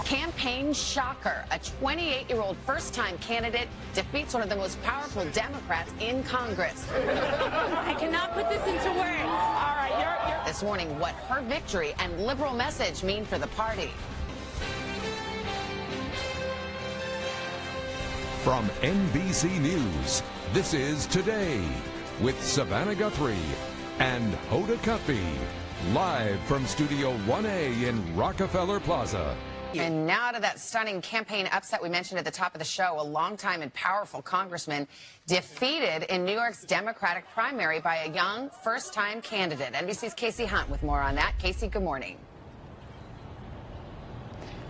Campaign shocker. A 28-year-old first-time candidate defeats one of the most powerful Democrats in Congress. I cannot put this into words. All right, you're... This morning, what her victory and liberal message mean for the party. From NBC News, this is Today with Savannah Guthrie and Hoda Kotb, live from Studio 1A in Rockefeller Plaza. And now to that stunning campaign upset we mentioned at the top of the show. A longtime and powerful congressman defeated in New York's Democratic primary by a young first-time candidate. NBC's Casey Hunt with more on that. Casey, good morning.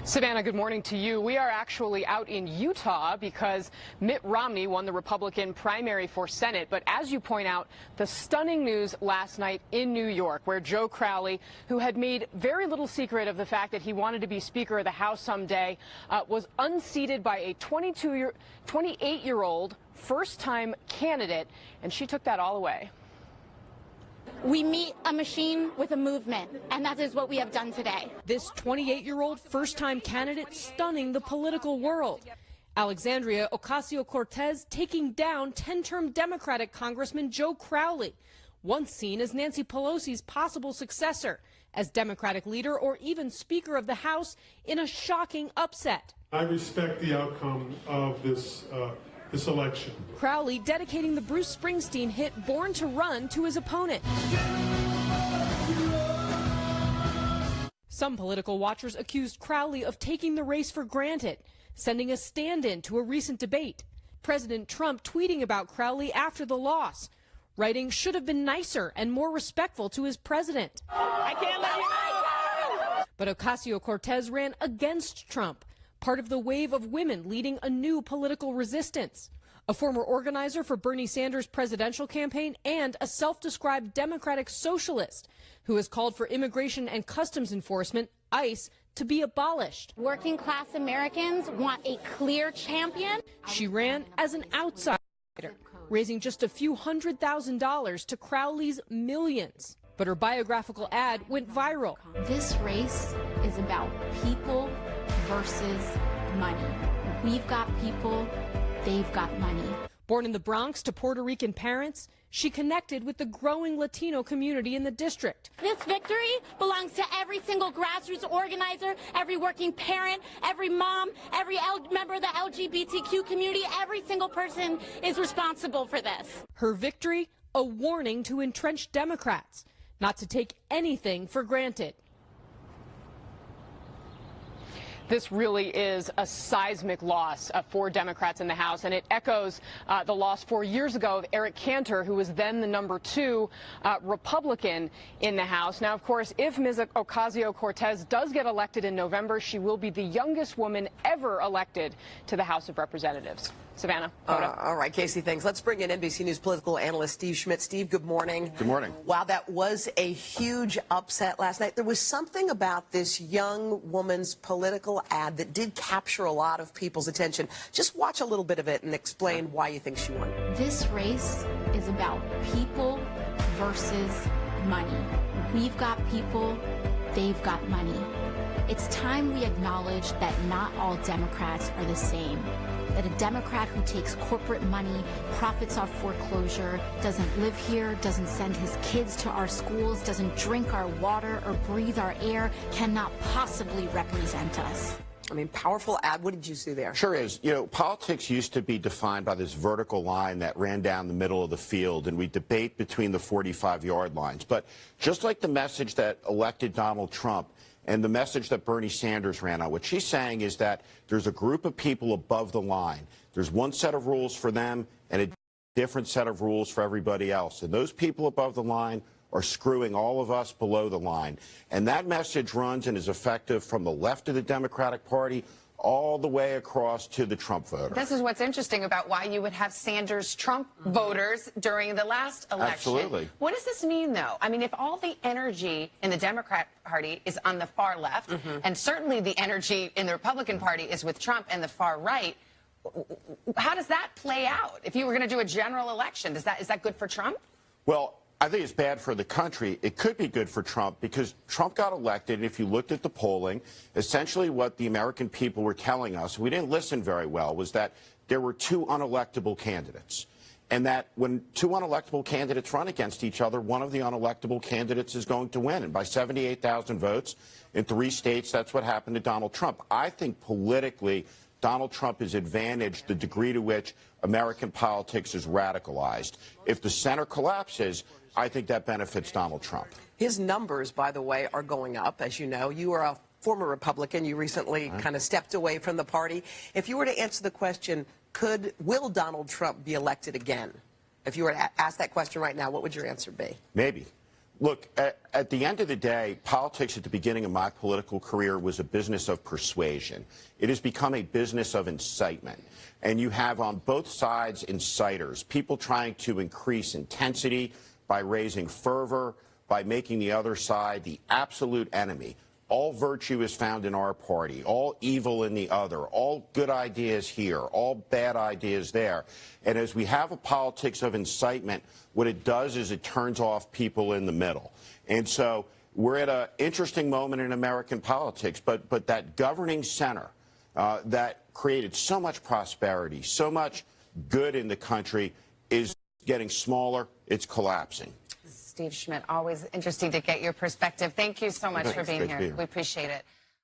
Savannah, good morning to you. We are actually out in Utah because Mitt Romney won the Republican primary for Senate. But as you point out, the stunning news last night in New York, where Joe Crowley, who had made very little secret of the fact that he wanted to be Speaker of the House someday, was unseated by a 28-year-old first-time candidate, and she took that all away. We meet a machine with a movement, and that is what we have done today. This 28-year-old first-time candidate stunning the political world. Alexandria Ocasio-Cortez taking down 10-term Democratic Congressman Joe Crowley, once seen as Nancy Pelosi's possible successor, as Democratic leader or even Speaker of the House in a shocking upset. I respect the outcome of this election. Crowley dedicating the Bruce Springsteen hit Born to Run to his opponent. Some political watchers accused Crowley of taking the race for granted, sending a stand-in to a recent debate. President Trump tweeting about Crowley after the loss, writing should have been nicer and more respectful to his president. I can't let you go! But Ocasio-Cortez ran against Trump, part of the wave of women leading a new political resistance. A former organizer for Bernie Sanders' presidential campaign and a self-described Democratic socialist who has called for immigration and customs enforcement, ICE, to be abolished. Working class Americans want a clear champion. She ran as an outsider, raising just a few $100,000 to Crowley's millions. But her biographical ad went viral. This race is about people versus money. We've got people, they've got money. Born in the Bronx to Puerto Rican parents, she connected with the growing Latino community in the district. This victory belongs to every single grassroots organizer, every working parent, every mom, every member of the LGBTQ community. Every single person is responsible for this. Her victory, a warning to entrenched Democrats not to take anything for granted. This really is a seismic loss for Democrats in the House, and it echoes the loss 4 years ago of Eric Cantor, who was then the #2 Republican in the House. Now, of course, if Ms. Ocasio-Cortez does get elected in November, she will be the youngest woman ever elected to the House of Representatives. Savannah. All right, Casey, thanks. Let's bring in NBC News political analyst Steve Schmidt. Steve, good morning. Good morning. Wow, that was a huge upset last night. There was something about this young woman's political ad that did capture a lot of people's attention. Just watch a little bit of it and explain why you think she won. This race is about people versus money. We've got people, they've got money. It's time we acknowledge that not all Democrats are the same. That a Democrat who takes corporate money, profits off foreclosure, doesn't live here, doesn't send his kids to our schools, doesn't drink our water or breathe our air, cannot possibly represent us. I mean, powerful ad. What did you see there? Sure is. You know, politics used to be defined by this vertical line that ran down the middle of the field, and we debate between the 45-yard lines. But just like the message that elected Donald Trump and the message that Bernie Sanders ran on, what she's saying is that there's a group of people above the line. There's one set of rules for them and a different set of rules for everybody else. And those people above the line are screwing all of us below the line. And that message runs and is effective from the left of the Democratic Party all the way across to the Trump voter. This is what's interesting about why you would have Sanders-Trump voters during the last election. Absolutely. What does this mean, though? I mean, if all the energy in the Democrat Party is on the far left, and certainly the energy in the Republican Party is with Trump and the far right, how does that play out? If you were going to do a general election, is that good for Trump? Well, I think it's bad for the country. It could be good for Trump because Trump got elected. And if you looked at the polling, essentially what the American people were telling us, we didn't listen very well, was that there were two unelectable candidates. And that when two unelectable candidates run against each other, one of the unelectable candidates is going to win. And by 78,000 votes in 3 states, that's what happened to Donald Trump. I think politically, Donald Trump is advantaged the degree to which American politics is radicalized. If the center collapses, I think that benefits Donald Trump. His numbers, by the way, are going up. As you know, you are a former Republican. You recently kind of stepped away from the party. If you were to answer the question, will Donald Trump be elected again? If you were to ask that question right now, what would your answer be? Maybe. Look, at the end of the day, politics at the beginning of my political career was a business of persuasion. It has become a business of incitement. And you have on both sides inciters, people trying to increase intensity by raising fervor, by making the other side the absolute enemy. All virtue is found in our party, all evil in the other, all good ideas here, all bad ideas there. And as we have a politics of incitement, what it does is it turns off people in the middle. And so we're at an interesting moment in American politics, but that governing center that created so much prosperity, so much good in the country is getting smaller, it's collapsing. Steve Schmidt, always interesting to get your perspective. Thank you so much for being here. We appreciate it.